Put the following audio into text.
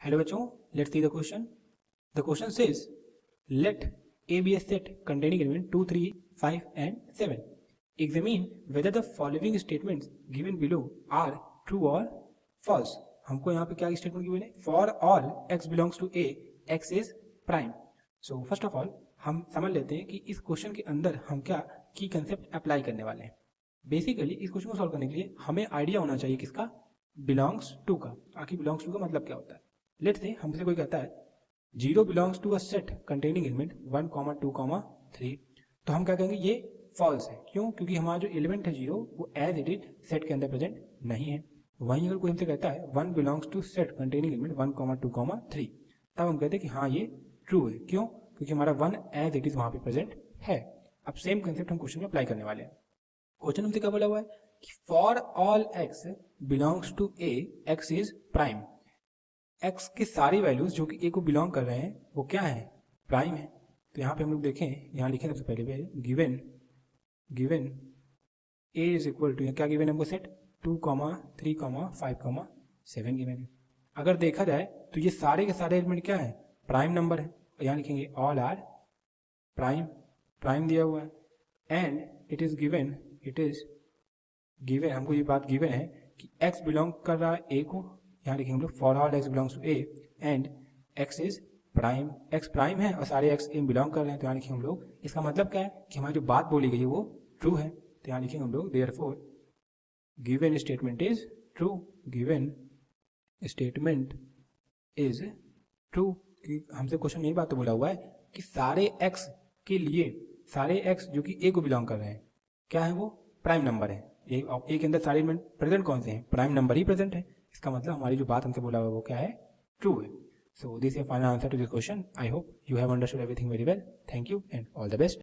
Hello बच्चों, let's see the question. The question says late A be a set containing element 2, 3, 5 and 7. Examine whether the following statements given below are true or false. हमको यहाँ पे क्या statement given है? For all x belongs to A, x is prime. So first of all हम समझ लेते हैं कि इस क्वेश्चन के अंदर हम क्या की कंसेप्ट अप्लाई करने वाले हैं. बेसिकली इस क्वेश्चन को सॉल्व करने के लिए हमें आइडिया होना चाहिए किसका? बिलोंग्स टू का. आखिर बिलोंग्स टू का मतलब क्या होता है? लेट्स से हमसे कोई कहता है 0 belongs to a set containing element 1, 2, 3, तो हम क्या कहेंगे? ये फॉल्स है. क्यों? क्योंकि हमारा जो एलिमेंट है 0 वो एज इट इज सेट के अंदर प्रेजेंट नहीं है. वहीं अगर कोई हमसे कहता है 1 belongs to set containing element 1, 2, 3, तब हम कहते हैं कि हाँ ये ट्रू है. क्यों? क्योंकि हमारा 1 एज इट इज वहां पे प्रेजेंट है. अब सेम कंसेप्ट हम क्वेश्चन में अप्लाई करने वाले हैं. क्वेश्चन हमसे क्या बोला हुआ है कि for all x belongs to A x is prime. X के सारी वैल्यूज जो कि ए को बिलोंग कर रहे हैं वो क्या है? प्राइम है. तो यहाँ पे हम लोग देखें, यहाँ लिखें सबसे पहले given A is equal to, क्या गिवन है हमको? सेट 2, 3, 5, 7 गिवन है. अगर देखा जाए तो ये सारे के सारे एलिमेंट क्या है? प्राइम नंबर है. यहाँ लिखेंगे ऑल आर प्राइम दिया हुआ है. एंड इट इज गिवन हमको ये बात गिवन है कि x बिलोंग कर रहा है ए को. यहाँ लिखेंगे हम लोग for all x belongs to A and x is prime. x prime है और सारे x ए बिलोंग कर रहे हैं. तो यहाँ लिखेंगे हम लोग, इसका मतलब क्या है कि हमारी जो बात बोली गई है वो ट्रू है. तो यहाँ लिखेंगे हम लोग therefore given statement is true. Given statement is true. हमसे क्वेश्चन यही बात तो बोला हुआ है कि सारे x के लिए सारे x जो कि a को बिलोंग कर रहे हैं क्या है? वो प्राइम नंबर है. ए के अंदर सारे एलिमेंट प्रेजेंट कौन से हैं? प्राइम नंबर ही प्रेजेंट है. इसका मतलब हमारी जो बात हमसे बोला हुआ है वो क्या है? ट्रू है. So this is a final answer to this question. I hope you have understood everything very well. Thank you and all the best.